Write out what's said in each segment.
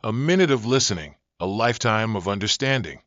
A minute of listening, a lifetime of understanding.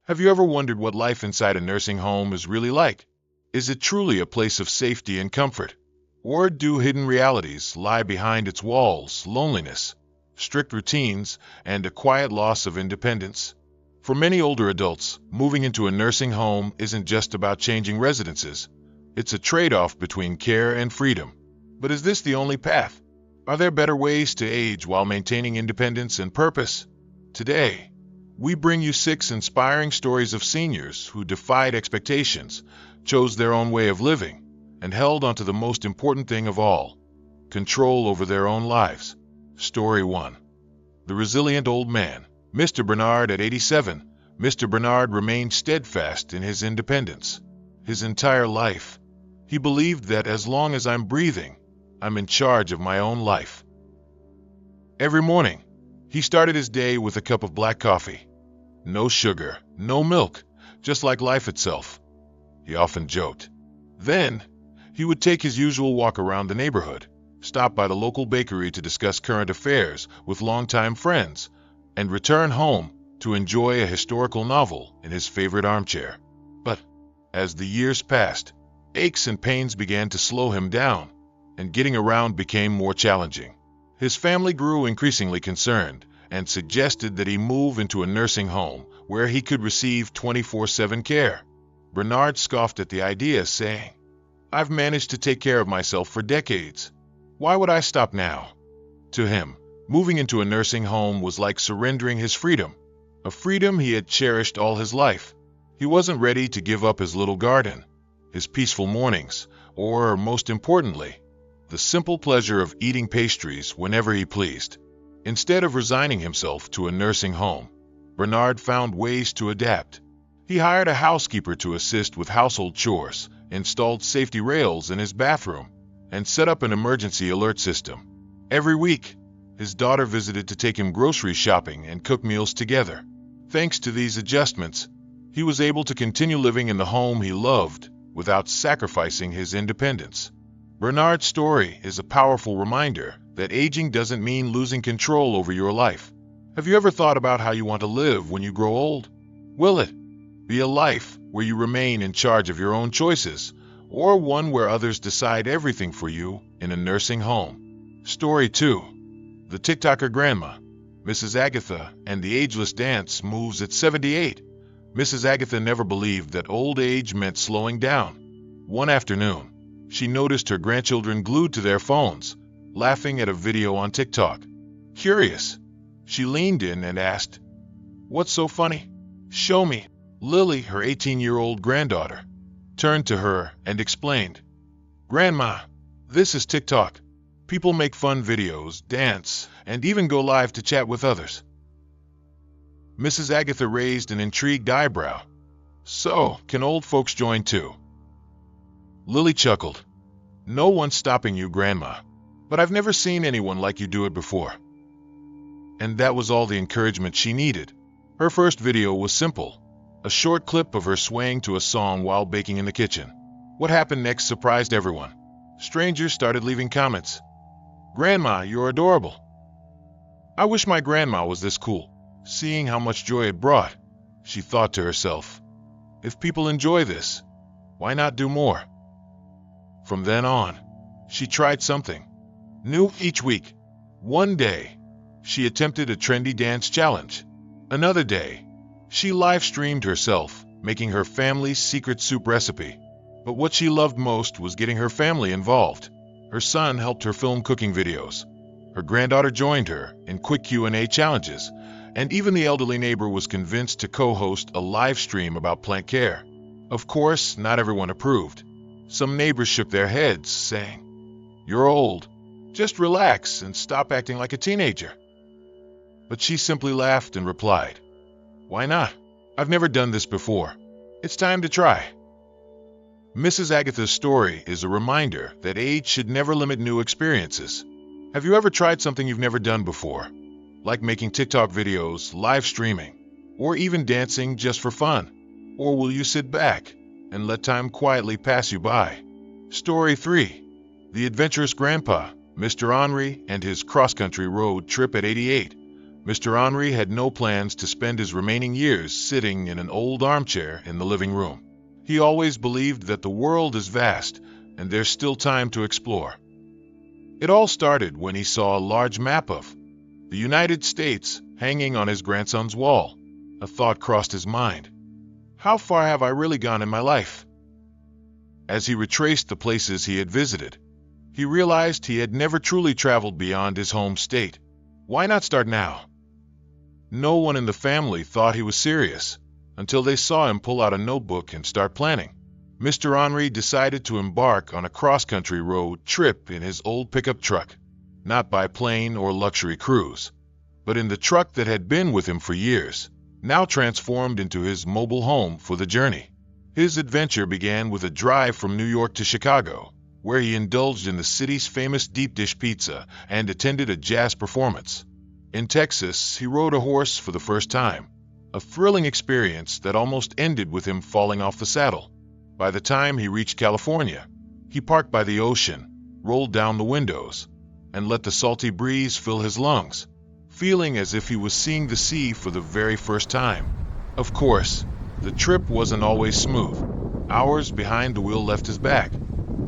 Have you ever wondered what life inside a nursing home is really like? Is it truly a place of safety and comfort? Or do hidden realities lie behind its walls, loneliness, strict routines, and a quiet loss of independence? For many older adults, moving into a nursing home isn't just about changing residences. It's a trade-off between care and freedom. But is this the only path? Are there better ways to age while maintaining independence and purpose? Today, we bring you 6 inspiring stories of seniors who defied expectations, chose their own way of living, and held onto the most important thing of all, control over their own lives. Story 1. The Resilient Old Man. Mr. Bernard at 87. Mr. Bernard remained steadfast in his independence. His entire life, he believed that as long as I'm breathing, I'm in charge of my own life. Every morning, he started his day with a cup of black coffee. No sugar, no milk, just like life itself, he often joked. Then, he would take his usual walk around the neighborhood, stop by the local bakery to discuss current affairs with longtime friends, and return home to enjoy a historical novel in his favorite armchair. But, as the years passed, aches and pains began to slow him down, and getting around became more challenging. His family grew increasingly concerned and suggested that he move into a nursing home where he could receive 24/7 care. Bernard scoffed at the idea, saying, "I've managed to take care of myself for decades. Why would I stop now?" To him, moving into a nursing home was like surrendering his freedom, a freedom he had cherished all his life. He wasn't ready to give up his little garden, his peaceful mornings, or, most importantly, the simple pleasure of eating pastries whenever he pleased. Instead of resigning himself to a nursing home, Bernard found ways to adapt. He hired a housekeeper to assist with household chores, installed safety rails in his bathroom, and set up an emergency alert system. Every week, his daughter visited to take him grocery shopping and cook meals together. Thanks to these adjustments, he was able to continue living in the home he loved without sacrificing his independence. Bernard's story is a powerful reminder that aging doesn't mean losing control over your life. Have you ever thought about how you want to live when you grow old? Will it be a life where you remain in charge of your own choices, or one where others decide everything for you in a nursing home? Story 2. The TikToker Grandma. Mrs. Agatha and the Ageless Dance moves at 78. Mrs. Agatha never believed that old age meant slowing down. One afternoon, she noticed her grandchildren glued to their phones, laughing at a video on TikTok. Curious, she leaned in and asked, "What's so funny? Show me." Lily, her 18-year-old granddaughter, turned to her and explained, "Grandma, this is TikTok. People make fun videos, dance, and even go live to chat with others." Mrs. Agatha raised an intrigued eyebrow. "So, can old folks join too?" Lily chuckled. "No one's stopping you, Grandma, but I've never seen anyone like you do it before." And that was all the encouragement she needed. Her first video was simple, a short clip of her swaying to a song while baking in the kitchen. What happened next surprised everyone. Strangers started leaving comments. "Grandma, you're adorable. I wish my grandma was this cool." Seeing how much joy it brought, she thought to herself, "If people enjoy this, why not do more?" From then on, she tried something new each week. One day, she attempted a trendy dance challenge. Another day, she live-streamed herself, making her family's secret soup recipe. But what she loved most was getting her family involved. Her son helped her film cooking videos. Her granddaughter joined her in quick Q&A challenges, and even the elderly neighbor was convinced to co-host a live stream about plant care. Of course, not everyone approved. Some neighbors shook their heads, saying, "You're old. Just relax and stop acting like a teenager." But she simply laughed and replied, "Why not? I've never done this before. It's time to try." Mrs. Agatha's story is a reminder that age should never limit new experiences. Have you ever tried something you've never done before? Like making TikTok videos, live streaming, or even dancing just for fun? Or will you sit back and let time quietly pass you by? Story 3. The Adventurous Grandpa, Mr. Henri and his cross-country road trip at 88. Mr. Henri had no plans to spend his remaining years sitting in an old armchair in the living room. He always believed that the world is vast and there's still time to explore. It all started when he saw a large map of the United States hanging on his grandson's wall. A thought crossed his mind. How far have I really gone in my life? As he retraced the places he had visited, he realized he had never truly traveled beyond his home state. Why not start now? No one in the family thought he was serious until they saw him pull out a notebook and start planning. Mr. Henri decided to embark on a cross-country road trip in his old pickup truck, not by plane or luxury cruise, but in the truck that had been with him for years, now transformed into his mobile home for the journey. His adventure began with a drive from New York to Chicago, where he indulged in the city's famous deep dish pizza and attended a jazz performance. In Texas, he rode a horse for the first time, a thrilling experience that almost ended with him falling off the saddle. By the time he reached California, he parked by the ocean, rolled down the windows, and let the salty breeze fill his lungs, feeling as if he was seeing the sea for the very first time. Of course, the trip wasn't always smooth. Hours behind the wheel left his back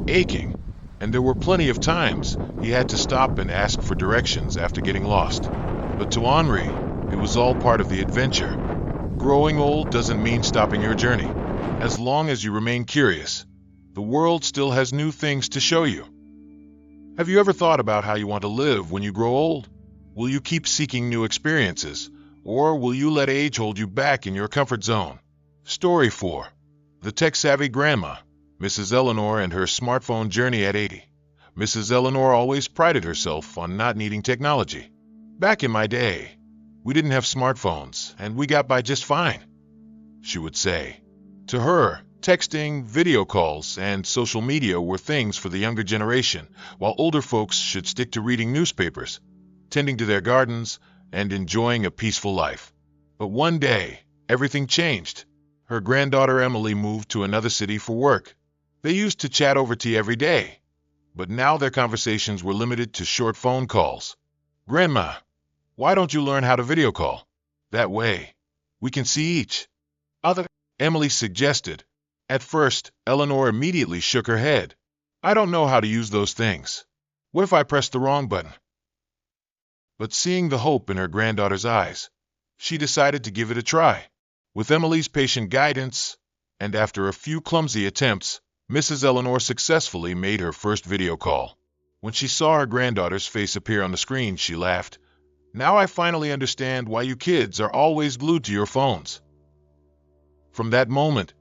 aching, and there were plenty of times he had to stop and ask for directions after getting lost. But to Henri, it was all part of the adventure. Growing old doesn't mean stopping your journey. As long as you remain curious, the world still has new things to show you. Have you ever thought about how you want to live when you grow old? Will you keep seeking new experiences, or will you let age hold you back in your comfort zone? Story 4. The Tech-Savvy Grandma, Mrs. Eleanor and her smartphone journey at 80. Mrs. Eleanor always prided herself on not needing technology. Back in my day, we didn't have smartphones, and we got by just fine, she would say. To her, texting, video calls, and social media were things for the younger generation, while older folks should stick to reading newspapers, tending to their gardens, and enjoying a peaceful life. But one day, everything changed. Her granddaughter Emily moved to another city for work. They used to chat over tea every day, but now their conversations were limited to short phone calls. "Grandma, why don't you learn how to video call? That way, we can see each other," Emily suggested. At first, Eleanor immediately shook her head. "I don't know how to use those things. What if I press the wrong button?" But seeing the hope in her granddaughter's eyes, she decided to give it a try. With Emily's patient guidance, and after a few clumsy attempts, Mrs. Eleanor successfully made her first video call. When she saw her granddaughter's face appear on the screen, she laughed. "Now I finally understand why you kids are always glued to your phones." From that moment,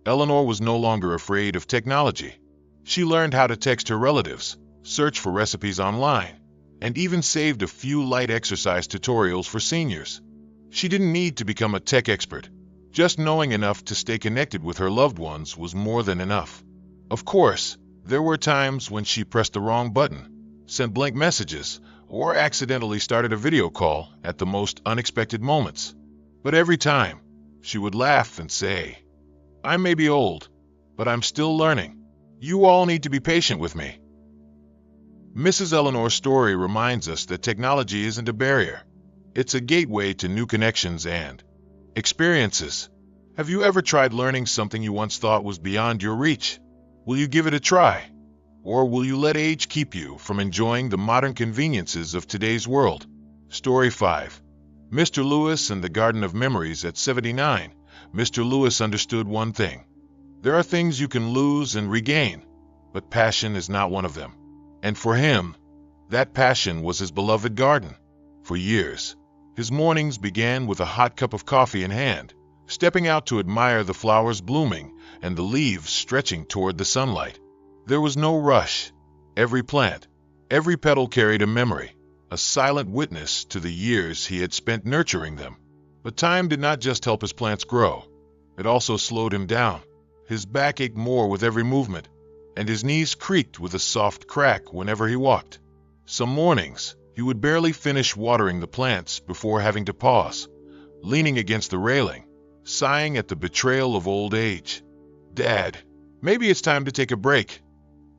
Eleanor was no longer afraid of technology. She learned how to text her relatives, search for recipes online, and even saved a few light exercise tutorials for seniors. She didn't need to become a tech expert. Just knowing enough to stay connected with her loved ones was more than enough. Of course, there were times when she pressed the wrong button, sent blank messages, or accidentally started a video call at the most unexpected moments. But every time, she would laugh and say, "I may be old, but I'm still learning. You all need to be patient with me." Mrs. Eleanor's story reminds us that technology isn't a barrier. It's a gateway to new connections and experiences. Have you ever tried learning something you once thought was beyond your reach? Will you give it a try? Or will you let age keep you from enjoying the modern conveniences of today's world? Story 5. Mr. Lewis and the Garden of Memories. At 79, Mr. Lewis understood one thing. There are things you can lose and regain, but passion is not one of them. And for him, that passion was his beloved garden. For years, his mornings began with a hot cup of coffee in hand, stepping out to admire the flowers blooming and the leaves stretching toward the sunlight. There was no rush. Every plant, every petal carried a memory, a silent witness to the years he had spent nurturing them. But time did not just help his plants grow. It also slowed him down. His back ached more with every movement, and his knees creaked with a soft crack whenever he walked. Some mornings, he would barely finish watering the plants before having to pause, leaning against the railing, sighing at the betrayal of old age. "Dad, maybe it's time to take a break,"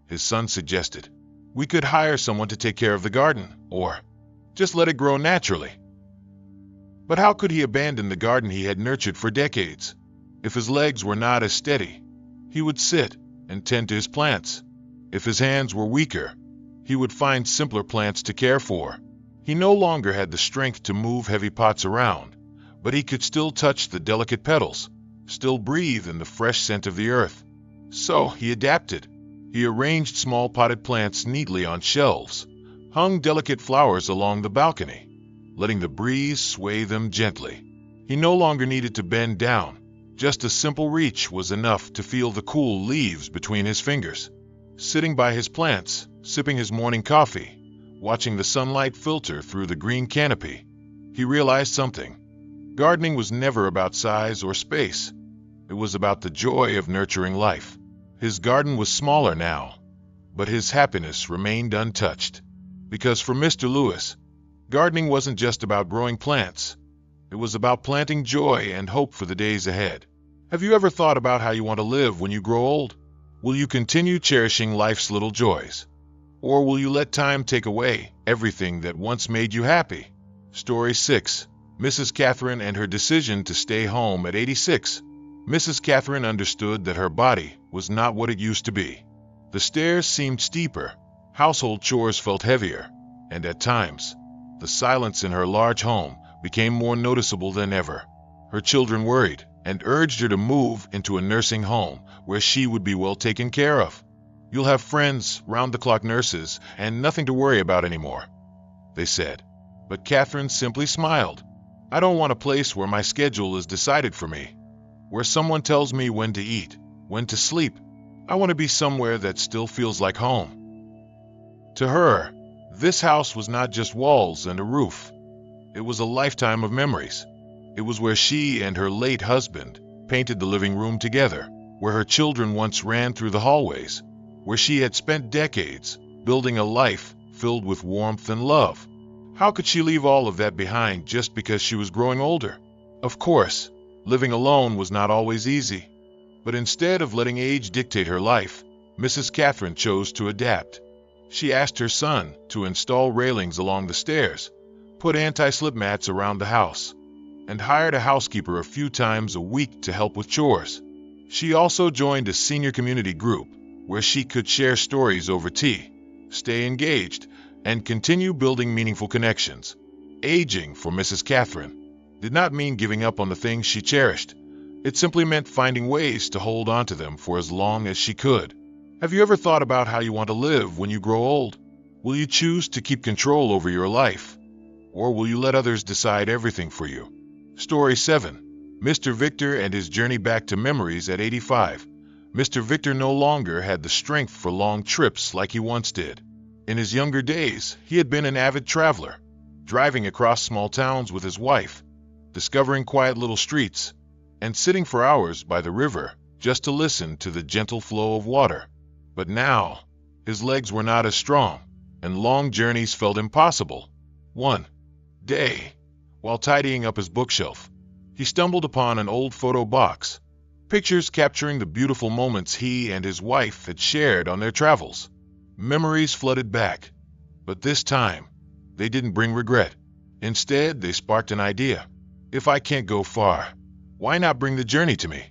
his son suggested. "We could hire someone to take care of the garden, or just let it grow naturally." But how could he abandon the garden he had nurtured for decades? If his legs were not as steady, he would sit and tend to his plants. If his hands were weaker, he would find simpler plants to care for. He no longer had the strength to move heavy pots around, but he could still touch the delicate petals, still breathe in the fresh scent of the earth. So he adapted. He arranged small potted plants neatly on shelves, hung delicate flowers along the balcony, letting the breeze sway them gently. He no longer needed to bend down. Just a simple reach was enough to feel the cool leaves between his fingers. Sitting by his plants, sipping his morning coffee, watching the sunlight filter through the green canopy, he realized something. Gardening was never about size or space. It was about the joy of nurturing life. His garden was smaller now, but his happiness remained untouched. Because for Mr. Lewis, gardening wasn't just about growing plants. It was about planting joy and hope for the days ahead. Have you ever thought about how you want to live when you grow old? Will you continue cherishing life's little joys? Or will you let time take away everything that once made you happy? Story 6. Mrs. Catherine and her decision to stay home at 86. Mrs. Catherine understood that her body was not what it used to be. The stairs seemed steeper, household chores felt heavier, and at times, the silence in her large home became more noticeable than ever. Her children worried and urged her to move into a nursing home where she would be well taken care of. "You'll have friends, round-the-clock nurses, and nothing to worry about anymore," they said. But Catherine simply smiled. "I don't want a place where my schedule is decided for me, where someone tells me when to eat, when to sleep. I want to be somewhere that still feels like home." To her, this house was not just walls and a roof. It was a lifetime of memories. It was where she and her late husband painted the living room together, where her children once ran through the hallways, where she had spent decades building a life filled with warmth and love. How could she leave all of that behind just because she was growing older? Of course, living alone was not always easy. But instead of letting age dictate her life, Mrs. Catherine chose to adapt. She asked her son to install railings along the stairs, put anti-slip mats around the house, and hired a housekeeper a few times a week to help with chores. She also joined a senior community group where she could share stories over tea, stay engaged, and continue building meaningful connections. Aging, for Mrs. Catherine, did not mean giving up on the things she cherished. It simply meant finding ways to hold on to them for as long as she could. Have you ever thought about how you want to live when you grow old? Will you choose to keep control over your life? Or will you let others decide everything for you? Story 7. Mr. Victor and his journey back to memories at 85. Mr. Victor no longer had the strength for long trips like he once did. In his younger days, he had been an avid traveler, driving across small towns with his wife, discovering quiet little streets, and sitting for hours by the river just to listen to the gentle flow of water. But now, his legs were not as strong, and long journeys felt impossible. One day, while tidying up his bookshelf, he stumbled upon an old photo box, pictures capturing the beautiful moments he and his wife had shared on their travels. Memories flooded back, but this time, they didn't bring regret. Instead, they sparked an idea. If I can't go far, why not bring the journey to me?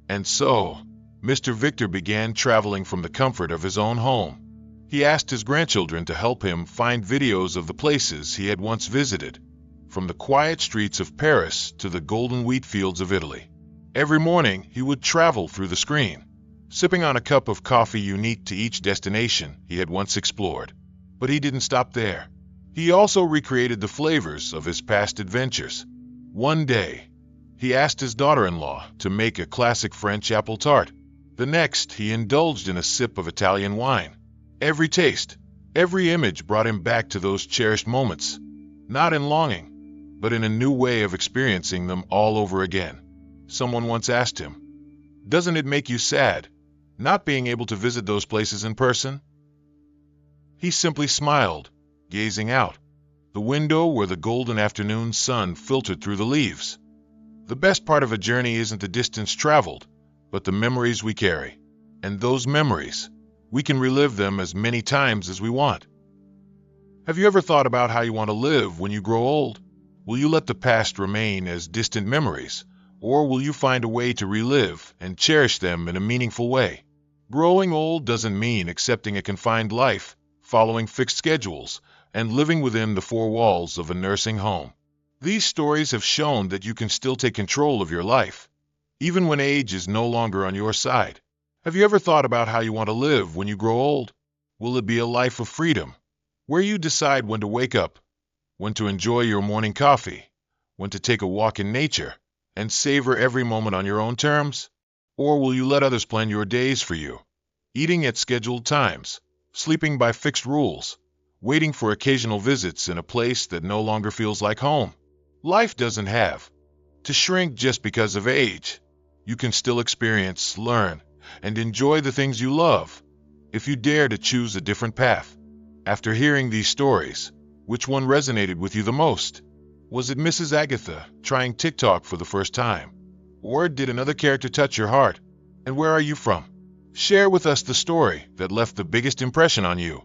And so, Mr. Victor began traveling from the comfort of his own home. He asked his grandchildren to help him find videos of the places he had once visited, from the quiet streets of Paris to the golden wheat fields of Italy. Every morning, he would travel through the screen, sipping on a cup of coffee unique to each destination he had once explored. But he didn't stop there. He also recreated the flavors of his past adventures. One day, he asked his daughter-in-law to make a classic French apple tart. The next, he indulged in a sip of Italian wine. Every taste, every image brought him back to those cherished moments, not in longing, but in a new way of experiencing them all over again. Someone once asked him, "Doesn't it make you sad, not being able to visit those places in person?" He simply smiled, gazing out the window where the golden afternoon sun filtered through the leaves. The best part of a journey isn't the distance traveled, but the memories we carry. And those memories, we can relive them as many times as we want. Have you ever thought about how you want to live when you grow old? Will you let the past remain as distant memories, or will you find a way to relive and cherish them in a meaningful way? Growing old doesn't mean accepting a confined life, following fixed schedules, and living within the four walls of a nursing home. These stories have shown that you can still take control of your life, even when age is no longer on your side. Have you ever thought about how you want to live when you grow old? Will it be a life of freedom, where you decide when to wake up, when to enjoy your morning coffee, when to take a walk in nature, and savor every moment on your own terms? Or will you let others plan your days for you, eating at scheduled times, sleeping by fixed rules, waiting for occasional visits in a place that no longer feels like home? Life doesn't have to shrink just because of age. You can still experience, learn, and enjoy the things you love if you dare to choose a different path. After hearing these stories, which one resonated with you the most? Was it Mrs. Agatha trying TikTok for the first time? Or did another character touch your heart? And where are you from? Share with us the story that left the biggest impression on you.